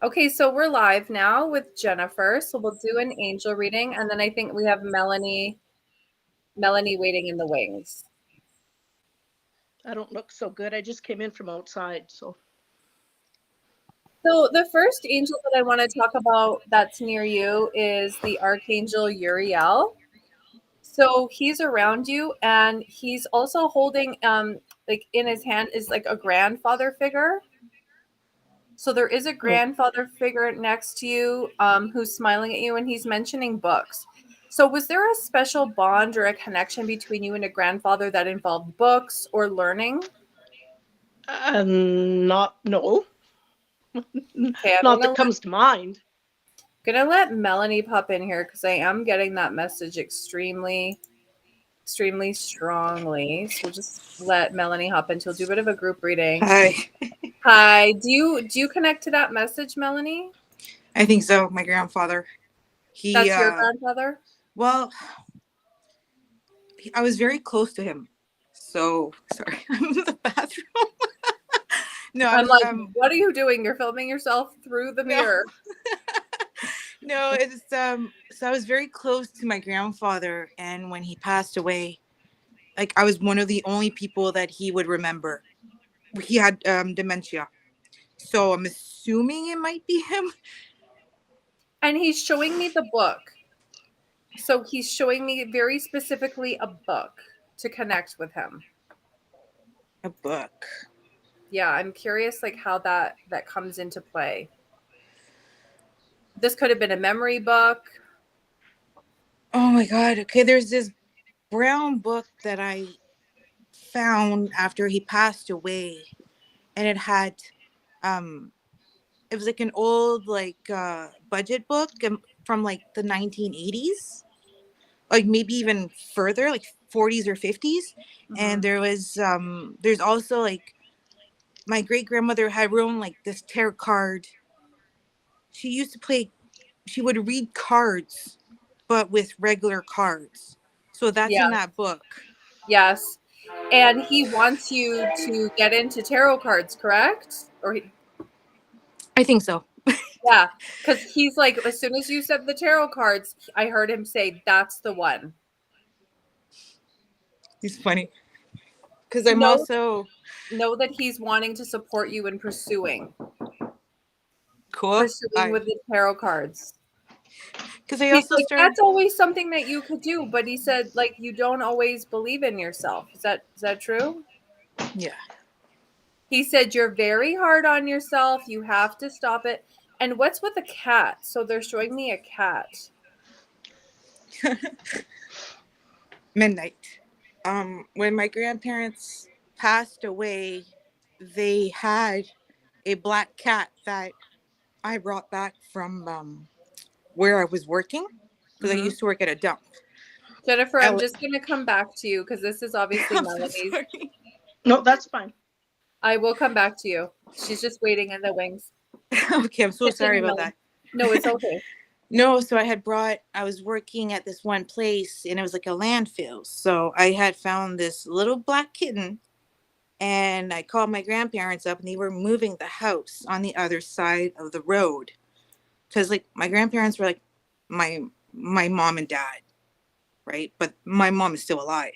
Okay, so we're live now with Jennifer. So we'll do an angel reading, and then I think we have Melanie waiting in the wings. I don't look so good. I just came in from outside, so. So the first angel that I want to talk about that's near you is the Archangel Uriel. So he's around you, and he's also holding, like in his hand is like a grandfather figure. So there is a grandfather figure next to you, who's smiling at you, and he's mentioning books. So was there a special bond or a connection between you and a grandfather that involved books or learning? No. Okay, Not that comes to mind. gonna let Melanie pop in here because I am getting that message extremely strongly. So we'll just let Melanie hop in. She'll do a bit of a group reading. Hi. Hi. Do you connect to that message, Melanie? I think so. My grandfather. That's your grandfather? Well, I was very close to him. So sorry, I'm in the bathroom. No, I'm like, what are you doing? You're filming yourself through the mirror. No, it's so I was very close to my grandfather, and when he passed away, like I was one of the only people that he would remember. He had dementia. So I'm assuming it might be him. And he's showing me the book. So he's showing me very specifically a book to connect with him. A book. Yeah, I'm curious like how that comes into play. This could have been a memory book. Oh my god. Okay, there's this brown book that I found after he passed away, and it had it was like an old budget book from like the 1980s, like maybe even further, like 40s or 50s. And there was there's also like my great grandmother had her own like this tarot card. She used to play, she would read cards but with regular cards, so that's in that book. Yes. And he wants you to get into tarot cards, correct? I think so. Yeah, because he's like, as soon as you said the tarot cards, I heard him say, that's the one. He's funny. Because I'm also... Know that he's wanting to support you in pursuing. Cool. Pursuing with the tarot cards. Because I also like, that's always something that you could do, but he said, like, you don't always believe in yourself. Is that true? Yeah. He said you're very hard on yourself. You have to stop it. And what's with the cat? So they're showing me a cat. Midnight. When my grandparents passed away, they had a black cat that I brought back from where I was working, because I used to work at a dump. Jennifer, I'm just going to come back to you because this is obviously Melanie's. No, that's fine. I will come back to you. She's just waiting in the wings. Okay, I'm so sorry about that. No, it's okay. No, so I was working at this one place, and it was like a landfill. So I had found this little black kitten, and I called my grandparents up, and they were moving the house on the other side of the road. Because like my grandparents were like my mom and dad, right? But my mom is still alive.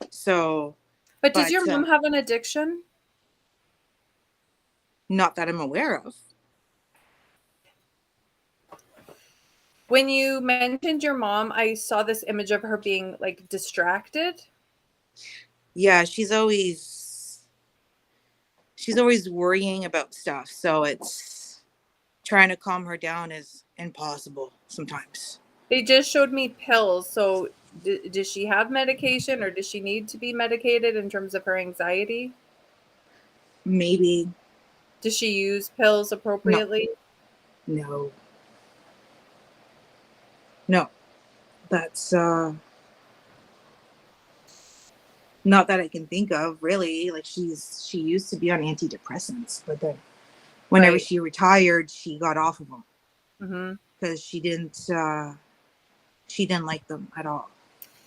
So But does your mom have an addiction? Not that I'm aware of. When you mentioned your mom, I saw this image of her being like distracted. Yeah, she's always worrying about stuff. So it's trying to calm her down is impossible sometimes. They just showed me pills. So does she have medication, or does she need to be medicated in terms of her anxiety? Maybe. Does she use pills appropriately? No. That's not that I can think of, really. Like she used to be on antidepressants, but then whenever she retired, she got off of them because she didn't like them at all.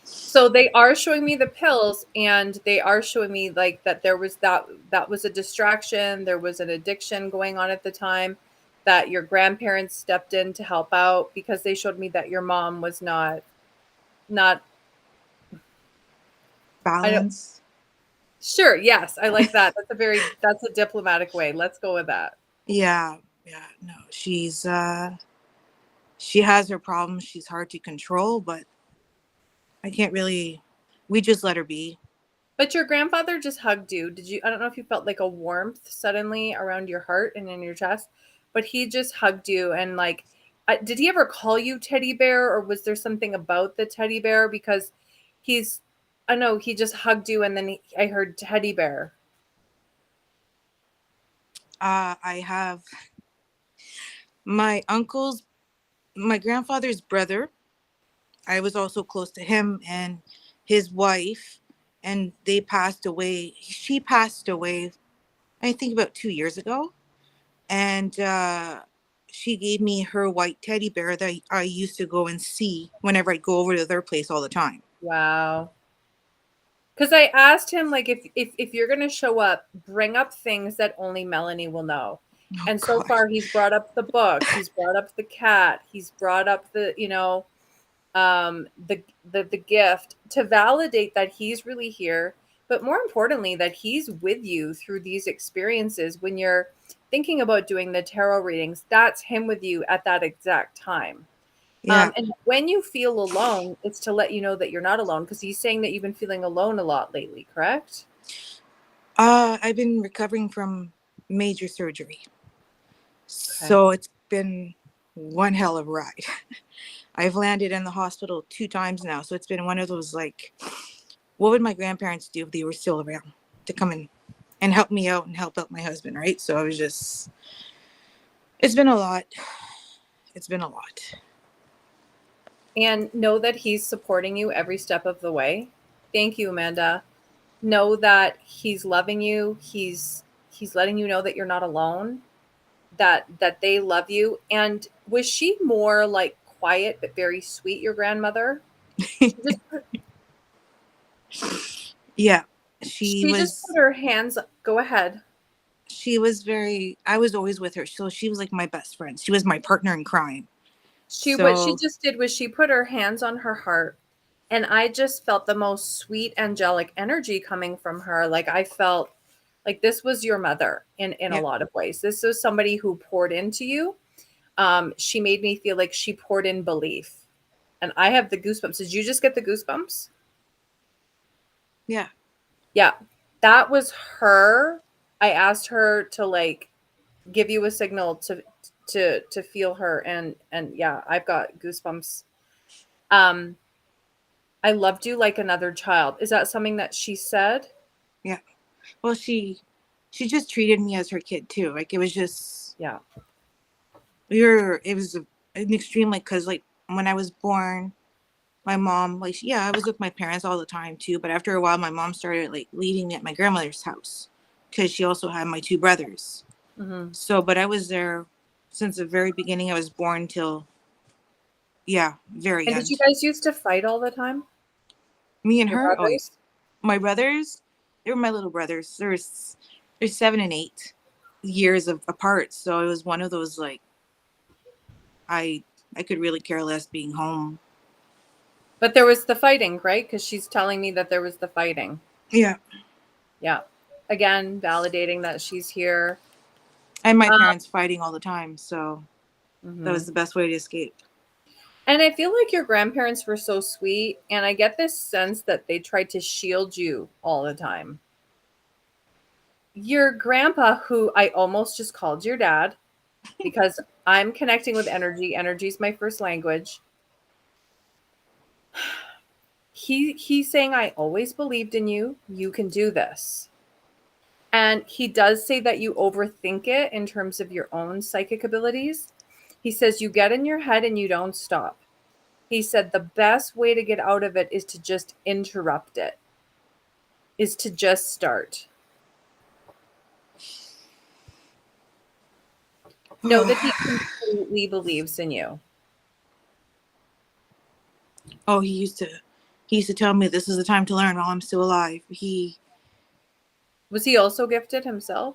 So they are showing me the pills, and they are showing me like that there was that was a distraction. There was an addiction going on at the time. that your grandparents stepped in to help out because they showed me that your mom was not I don't Balance. sure, yes, I like that. That's a diplomatic way. Let's go with that. Yeah, yeah. No, she has her problems. She's hard to control, but I can't really. We just let her be. But your grandfather just hugged you. Did you I don't know if you felt like a warmth suddenly around your heart and in your chest, but he just hugged you and like did he ever call you teddy bear or was there something about the teddy bear because he's I know he just hugged you and then I heard teddy bear. I have my uncle's, my grandfather's brother. I was also close to him and his wife, and they passed away. She passed away, I think, about 2 years ago. And she gave me her white teddy bear that I used to go and see whenever I go over to their place all the time. Wow. Because I asked him like if you're gonna show up, bring up things that only Melanie will know. Oh, And so God. far he's brought up the book, he's brought up the cat, he's brought up the, the gift to validate that he's really here, but more importantly, that he's with you through these experiences when you're thinking about doing the tarot readings. That's him with you at that exact time. Yeah. And when you feel alone, it's to let you know that you're not alone because he's saying that you've been feeling alone a lot lately, correct? I've been recovering from major surgery. So it's been one hell of a ride. I've landed in the hospital 2 times now. So it's been one of those like, what would my grandparents do if they were still around to come in and help me out and help out my husband, right? So I was just, it's been a lot. It's been a lot. And know that he's supporting you every step of the way. Thank you, Amanda. Know that he's loving you. He's letting you know that you're not alone, that they love you. And was she more like quiet but very sweet, your grandmother? Just Yeah. she just put her hands go ahead. She was very, I was always with her. So she was like my best friend. She was my partner in crime. What she So just did was she put her hands on her heart and I just felt the most sweet angelic energy coming from her. Like I felt like this was your mother in a yeah. lot of ways. This was somebody who poured into you. She made me feel like she poured in belief. And I have the goosebumps. Did you just get the goosebumps? Yeah. Yeah. That was her. I asked her to like give you a signal to feel her and yeah, I've got goosebumps. Um I loved you like another child. Is that something that she said? Yeah. Well, she just treated me as her kid too. Like it was just, Yeah. it was an extreme, like, cause like when I was born, my mom, like, yeah, I was with my parents all the time too. But after a while, my mom started like leaving me at my grandmother's house because she also had my 2 brothers. Mm-hmm. So, but I was there since the very beginning. I was born till, yeah, very And did you end. guys used to fight all the time? Me and Your her, oh yeah. brothers? My brothers, they were my little brothers. There's 7 and 8 years apart. So it was one of those like I I could really care less being home. But there was the fighting, right? Because she's telling me that there was the fighting. Yeah. Yeah. Again, validating that she's here. And my parents fighting all the time. So that Mhm. was the best way to escape. And I feel like your grandparents were so sweet. And I get this sense that they tried to shield you all the time. Your grandpa, who I almost just called your dad because I'm connecting with energy. Energy is my first language. He's saying, I always believed in you. You can do this. And he does say that you overthink it in terms of your own psychic abilities. He says you get in your head and you don't stop. He said the best way to get out of it is to just interrupt it, is to just start. Know that he completely believes in you. Oh, he used to tell me this is the time to learn while I'm still alive. Was he also gifted himself?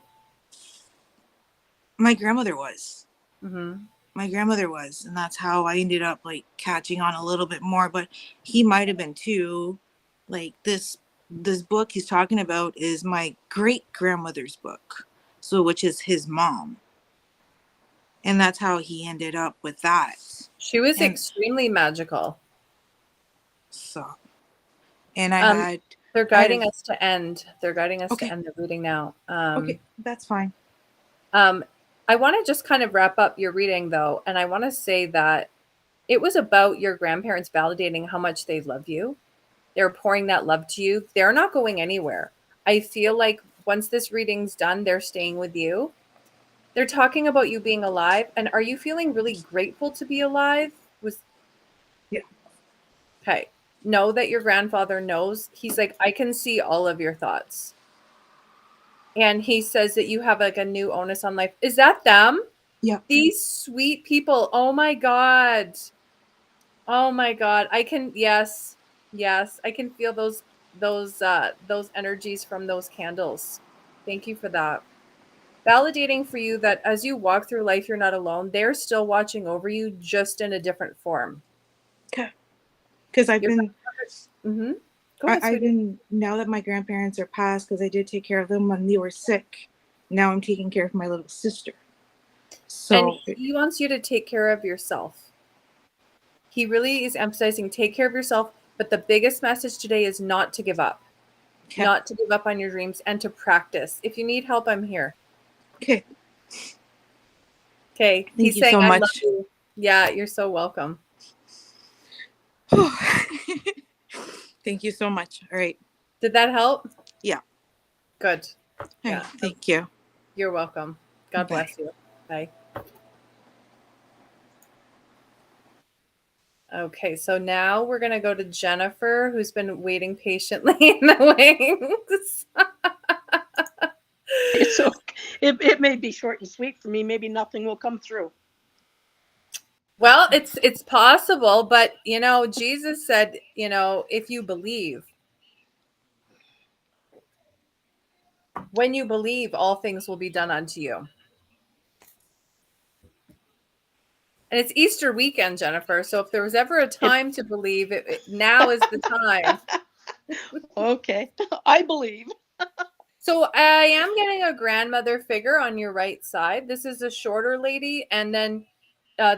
My grandmother was. Mm-hmm. My grandmother was, and that's how I ended up like catching on a little bit more. But he might have been too. Like this book he's talking about is my great grandmother's book, so which is his mom, and that's how he ended up with that. She was And extremely magical. so, and They're I had guiding us to end. They're guiding us to okay, end the reading now. okay, that's fine. I want to just kind of wrap up your reading though, and I want to say that it was about your grandparents validating how much they love you. They're pouring that love to you. They're not going anywhere. I feel like once this reading's done, they're staying with you. They're talking about you being alive. And are you feeling really grateful to be alive? Yeah. Okay. Know that your grandfather knows. He's like, I can see all of your thoughts. And he says that you have like a new onus on life. Is that them? Yeah. These sweet people. Oh my God. Oh my God. Yes. I can feel those energies from those candles. Thank you for that. Validating for you that as you walk through life, you're not alone. They're still watching over you, just in a different form. Okay. Because I've Your been mm-hmm. Go ahead, I've sweetie. been, now that my grandparents are passed, because I did take care of them when they were sick. Now I'm taking care of my little sister. And So he wants you to take care of yourself. He really is emphasizing take care of yourself. But the biggest message today is not to give up, okay. not to give up on your dreams, and to practice. If you need help, I'm here. Okay. Okay. Thank He's you saying, so I love much. you. Yeah, you're so welcome. Thank you so much. All right. Did that help? Yeah. Good. All Yeah. right. Thank you. You're welcome. God Bye. bless you. Bye. Okay, so now we're going to go to Jennifer, who's been waiting patiently in the wings. It's okay. It may be short and sweet for me. Maybe nothing will come through. Well, it's possible, but Jesus said, if you believe, when you believe, all things will be done unto you. And it's Easter weekend, Jennifer. So if there was ever a time to believe, now is the time. Okay, I believe. So I am getting a grandmother figure on your right side. This is a shorter lady, and then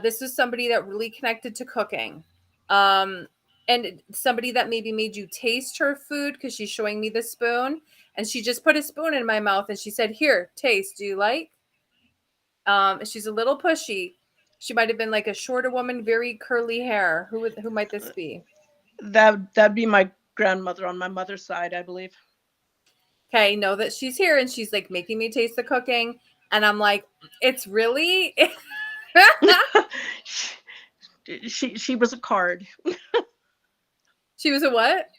this is somebody that really connected to cooking, and somebody that maybe made you taste her food because she's showing me the spoon, and she just put a spoon in my mouth and she said, "Here, taste. Do you like?" She's a little pushy. She might have been like a shorter woman, very curly hair. Who might this be? That'd be my grandmother on my mother's side, I believe. Okay, know that she's here and she's like making me taste the cooking, and I'm like, it's really. She was a card. She was a what?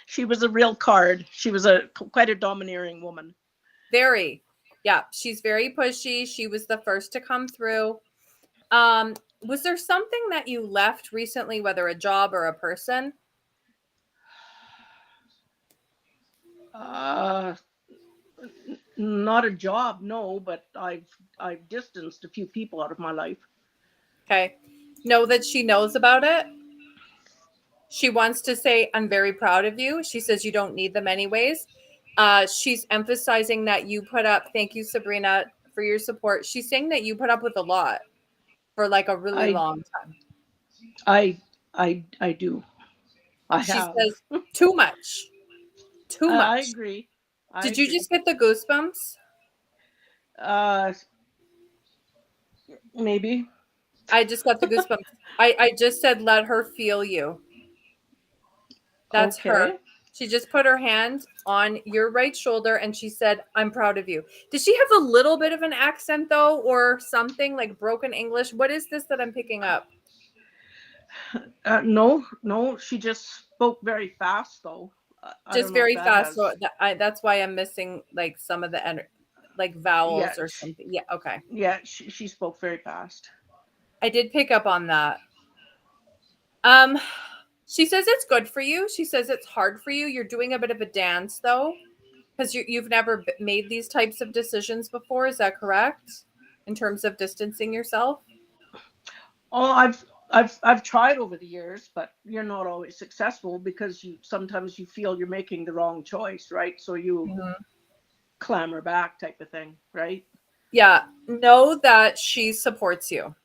She was a real card. She was quite a domineering woman. Very. Yeah, she's very pushy. She was the first to come through. Was there something that you left recently, whether a job or a person? Not a job, no, but I've distanced a few people out of my life. Okay. Know that she knows about it. She wants to say, I'm very proud of you. She says you don't need them anyways. She's emphasizing that you put up, thank you, Sabrina, for your support. She's saying that you put up with a lot for like a really I long time. I do. I She have. says too much. Too much. I agree. Did you just get the goosebumps? Maybe. I just got the goosebumps. I just said, let her feel you. That's her. Okay. She just put her hand on your right shoulder and she said, I'm proud of you. Does she have a little bit of an accent though, or something like broken English? What is this that I'm picking up? No. She just spoke very fast though. I Just don't know if very that fast. has. So that's why I'm missing like some of the like vowels Yeah, or something. Yeah. Okay. Yeah, she spoke very fast. I did pick up on that. She says it's good for you. She says it's hard for you. You're doing a bit of a dance though, because you've never made these types of decisions before. Is that correct? in terms of distancing yourself? Oh, I've tried over the years, but you're not always successful because sometimes you feel you're making the wrong choice, right? So you Mhm. clamor back type of thing, right? Yeah, know that she supports you.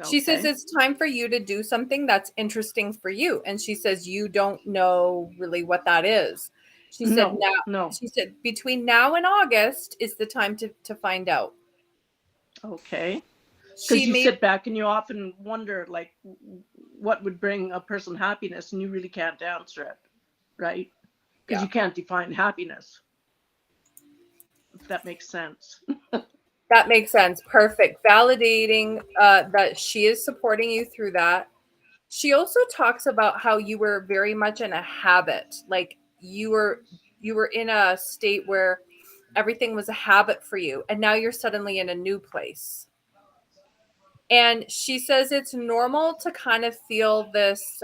She says Okay. it's time for you to do something that's interesting for you. And she says you don't know really what that is. She said No. she said between now and August is the time to find out. Okay. She Because you may sit back and you often wonder, like, what would bring a person happiness, and you really can't answer it, right? Because yeah. you can't define happiness, if that makes sense. That makes sense. Perfect. Validating that she is supporting you through that. She also talks about how you were very much in a habit. Like you were in a state where everything was a habit for you and now you're suddenly in a new place. And she says it's normal to kind of feel this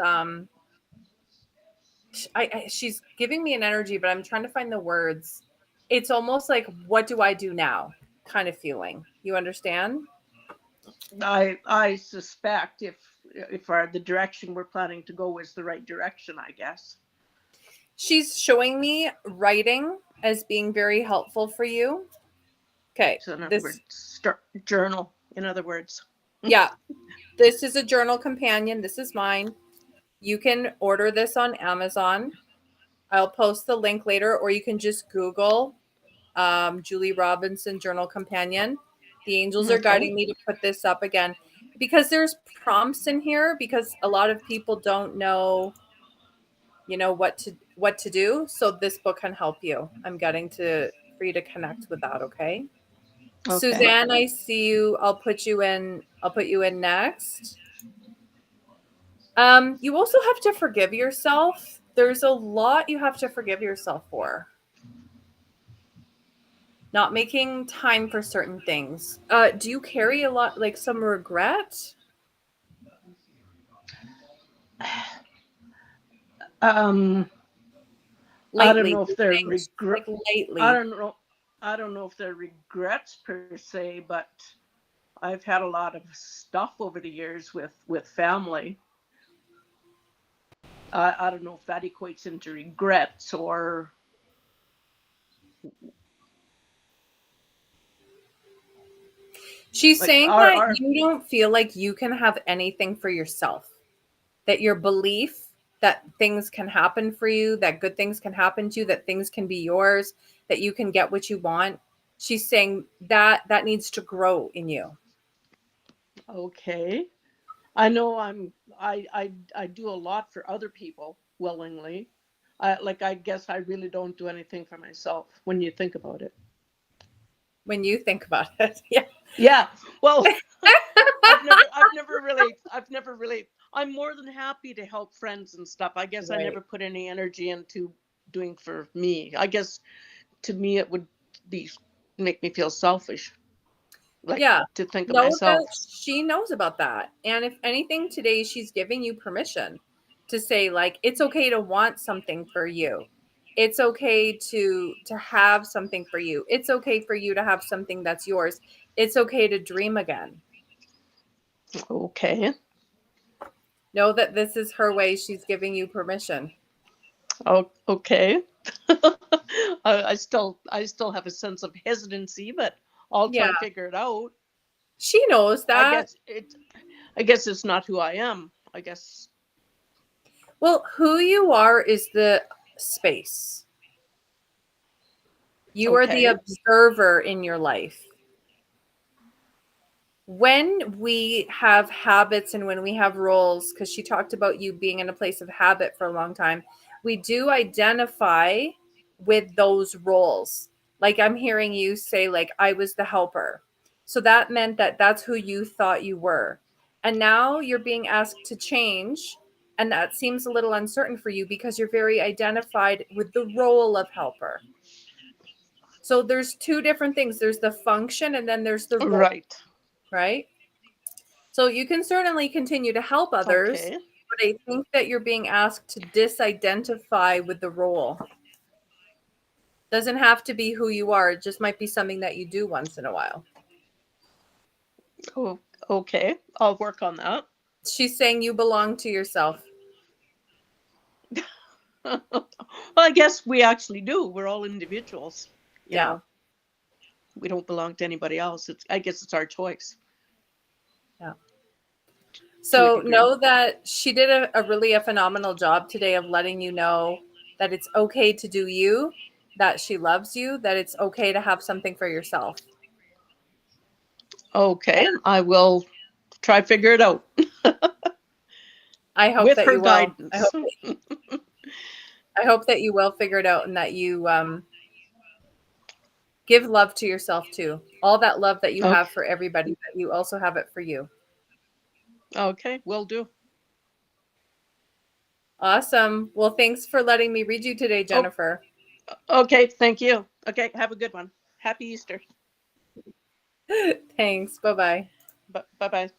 she's giving me an energy, but I'm trying to find the words. It's almost like what do I do now kind of feeling. You understand? I suspect if the direction we're planning to go is the right direction, I guess. She's showing me writing as being very helpful for you. Okay, So in other this, words, journal. In other words. yeah, this is a journal companion. This is mine. You can order this on Amazon. I'll post the link later, or you can just Google Julie Robinson Journal Companion. The angels are Okay. guiding me to put this up again because there's prompts in here because a lot of people don't know, you know, what to do. So this book can help you. I'm getting to for you to connect with that. Okay. Okay. Suzanne, I see you. I'll put you in. I'll put you in next. You also have to forgive yourself. There's a lot you have to forgive yourself for. Not making time for certain things. Do you carry a lot, like some regret Um, I don't lately? know Do if you they're think? regret. Like I lately. don't know. I don't know if they're regrets per se, but I've had a lot of stuff over the years with family. I don't know if that equates into regrets or She's like saying that our you don't feel like you can have anything for yourself. That your belief that things can happen for you, that good things can happen to you, that things can be yours, that you can get what you want. She's saying that that needs to grow in you. okay. I know I do a lot for other people willingly. I guess I really don't do anything for myself when you think about it. When you think about it. Yeah. Yeah. Well, I've never really I'm more than happy to help friends and stuff. I guess I Right. never put any energy into doing for me. I guess to me it would be make me feel selfish, like Yeah. to think of Know myself. that she knows about that. And if anything today, she's giving you permission to say, like, it's okay to want something for you. It's okay to have something for you. It's okay for you to have something that's yours. It's okay to dream again. Okay. Know that this is her way. She's giving you permission. Oh, okay. I still have a sense of hesitancy, but I'll try Yeah. and figure it out. She knows I that. guess it I guess it's not who I am. I guess Well, who you are is the space. You are the okay. observer in your life. When we have habits and when we have roles, because she talked about you being in a place of habit for a long time, we do identify with those roles. Like I'm hearing you say, like, I was the helper. So that meant that that's who you thought you were. And now you're being asked to change. And that seems a little uncertain for you because you're very identified with the role of helper. So there's two different things. There's the function and then there's the role, Right. right? So you can certainly continue to help others, Okay. but I think that you're being asked to disidentify with the role. Doesn't have to be who you are. It just might be something that you do once in a while. Oh, okay. I'll work on that. She's saying you belong to yourself. Well, I guess we actually do. We're all individuals. You Yeah. know, we don't belong to anybody else. I guess it's our choice. So degree. know that she did a really phenomenal job today of letting you know that it's okay to do you, that she loves you, that it's okay to have something for yourself. Okay, I will try figure it out I hope with that her you will. guidance. I hope that you will figure it out and that you give love to yourself too. All that love that you Okay. have for everybody, that you also have it for you. Okay, will do. Awesome. Well, thanks for letting me read you today, Jennifer. Okay, thank you. Okay, have a good one. Happy Easter. Thanks. Bye-bye. Bye bye.